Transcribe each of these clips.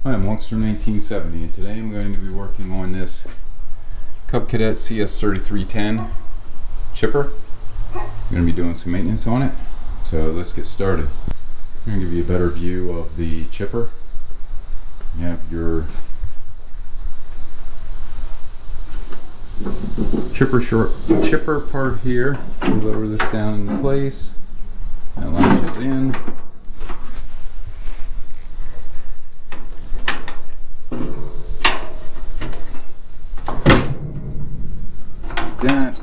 Hi, I'm Monster 1970 and today I'm going to be working on this Cub Cadet CS 3310 chipper. I'm going to be doing some maintenance on it, so let's get started. I'm going to give you a better view of the chipper. You have your chipper part here. You lower this down into place. That latches in. That.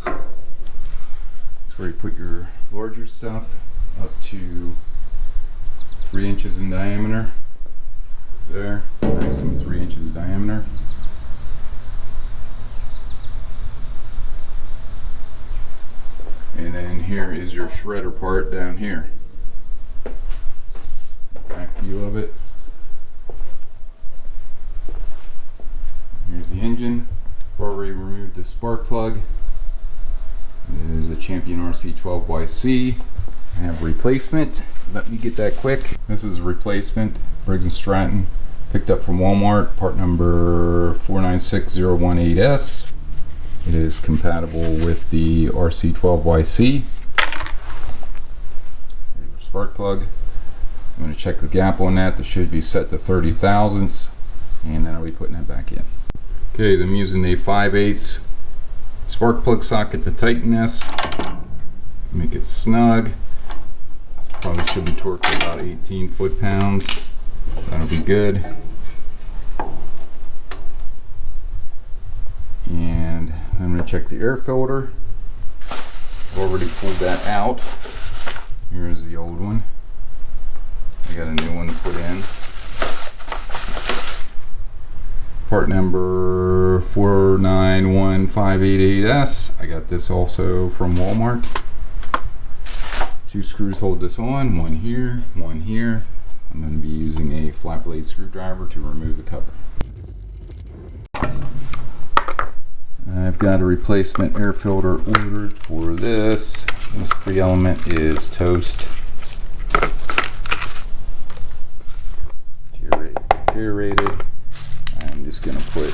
That's where you put your larger stuff up to 3 inches in diameter. There, maximum 3 inches diameter. And then here is your shredder part down here. Back view of it. Here's the engine. I've already removed the spark plug. This is a Champion RC12YC. I have a replacement. Let me get that quick. This is a replacement, Briggs & Stratton. Picked up from Walmart, part number 496018S. It is compatible with the RC12YC. Spark plug. I'm going to check the gap on that. That should be set to 30 thousandths. And then I'll be putting that back in. Okay, I'm using a 5/8 spark plug socket to tighten this. Make it snug. This probably should be torqued to about 18 foot-pounds. That'll be good. And I'm going to check the air filter. I've already pulled that out. Here's the old one. I got a new one to put in. Part number 491588S. I got this also from Walmart. 2 screws hold this on, one here, one here. I'm going to be using a flat blade screwdriver to remove the cover. I've got a replacement air filter ordered for this. This pre-element is toast. Deteriorated. I'm just going to put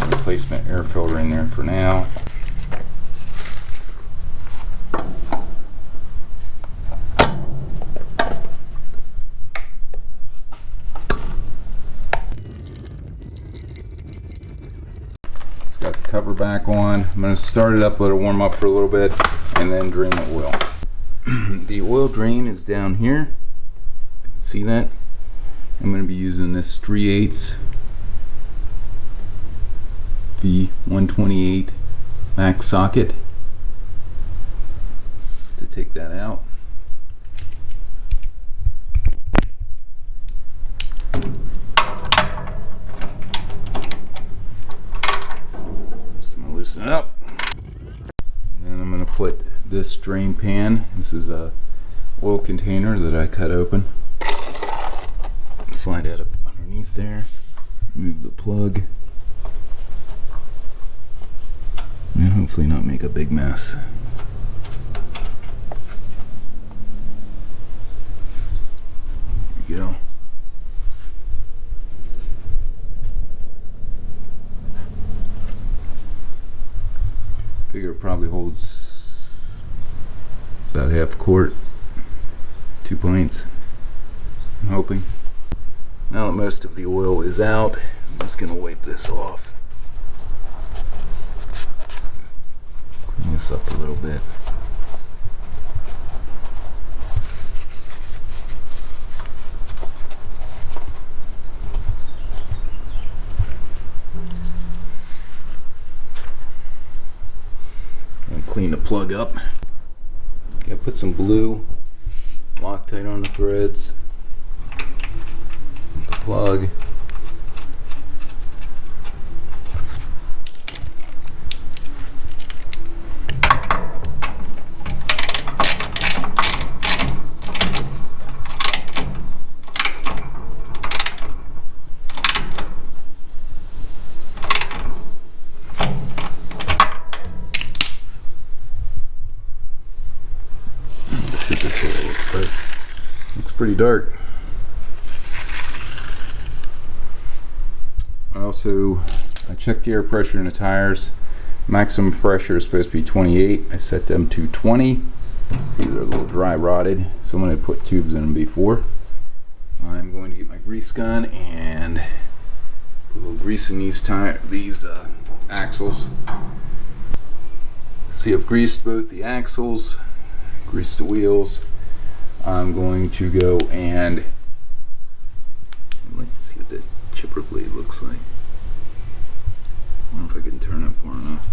a replacement air filter in there for now. It's got the cover back on. I'm going to start it up, let it warm up for a little bit, and then drain the oil. The oil drain is down here. See that? I'm going to be using this 3/8 V128 max socket to take that out. Just going to loosen it up. And then I'm going to put this drain pan. This is a oil container that I cut open. Slide that up underneath there, remove the plug, and hopefully not make a big mess. There you go. Figure it probably holds about half a quart, 2 pints, I'm hoping. Now that most of the oil is out, I'm just going to wipe this off. Clean this up a little bit. And clean the plug up. Okay, put some blue Loctite on the threads. Plug. Let's see what this one looks like. Looks pretty dark. I checked the air pressure in the tires. Maximum pressure is supposed to be 28. I set them to 20. See, they're a little dry rotted. Someone had put tubes in them before. I'm going to get my grease gun and put a little grease in these axles. See, I've greased both the axles, greased the wheels. I'm going to go and see what the chipper blade looks like. I don't know if I can turn it far enough.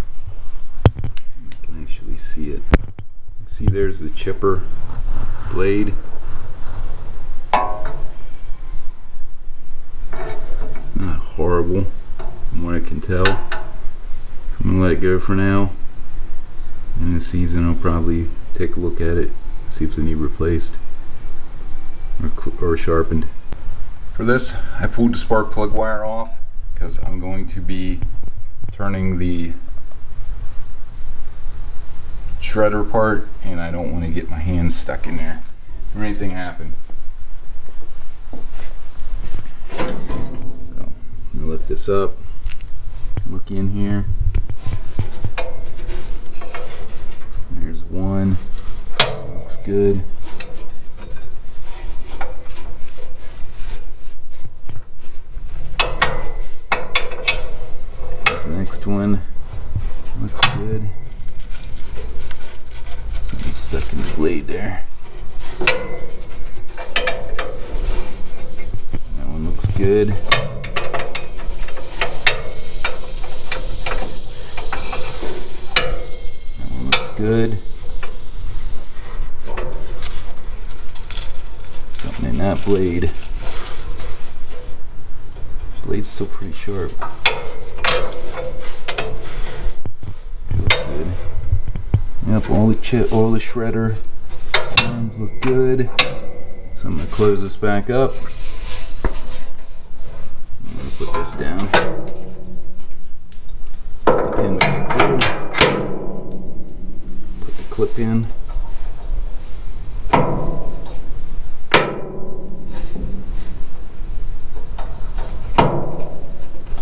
I can actually see it. See, there's the chipper blade. It's not horrible from what I can tell. So I'm going to let it go for now. In the season, I'll probably take a look at it, see if they need replaced or sharpened. For this, I pulled the spark plug wire off because I'm going to be turning the shredder part, and I don't want to get my hands stuck in there or anything happen. So I'm gonna lift this up, look in here. There's one, looks good. This next one looks good. Something stuck in the blade there. That one looks good. That one looks good. Something in that blade. Blade's still pretty sharp. Yep, all the shredder arms look good. So I'm going to close this back up. I'm going to put this down. Put the pin back through. Put the clip in.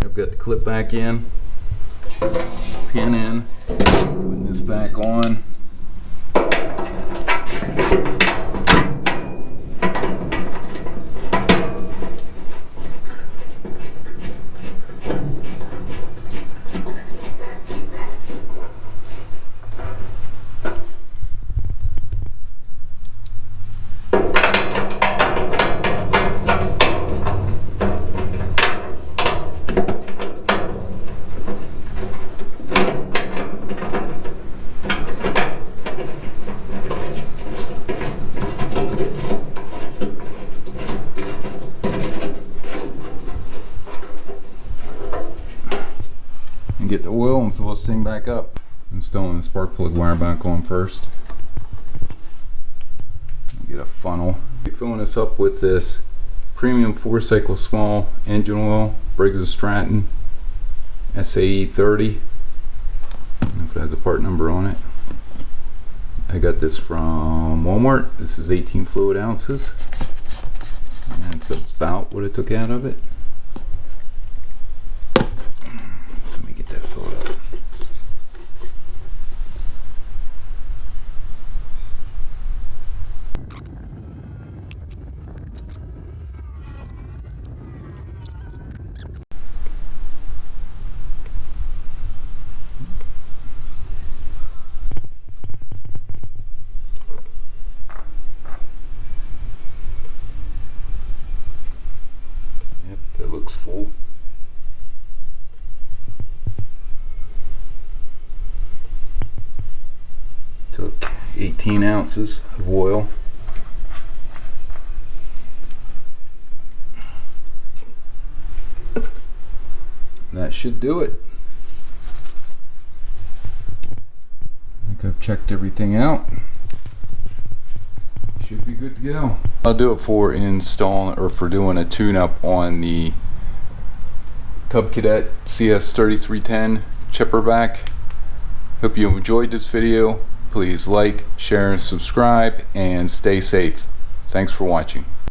I've got the clip back in. Pin in. Putting this back on. Get the oil and fill this thing back up. Installing the spark plug wire back on first. Get a funnel. Filling this up with this premium 4-cycle small engine oil, Briggs & Stratton SAE 30. I don't know if it has a part number on it. I got this from Walmart. This is 18 fluid ounces. And it's about what I took out of it. Yep, that looks full. Took 18 ounces of oil. That should do it. I think I've checked everything out. Should be good to go. I'll do it for installing or for doing a tune-up on the Cub Cadet CS 3310 chipper back. Hope you enjoyed this video. Please like, share, and subscribe, and stay safe. Thanks for watching.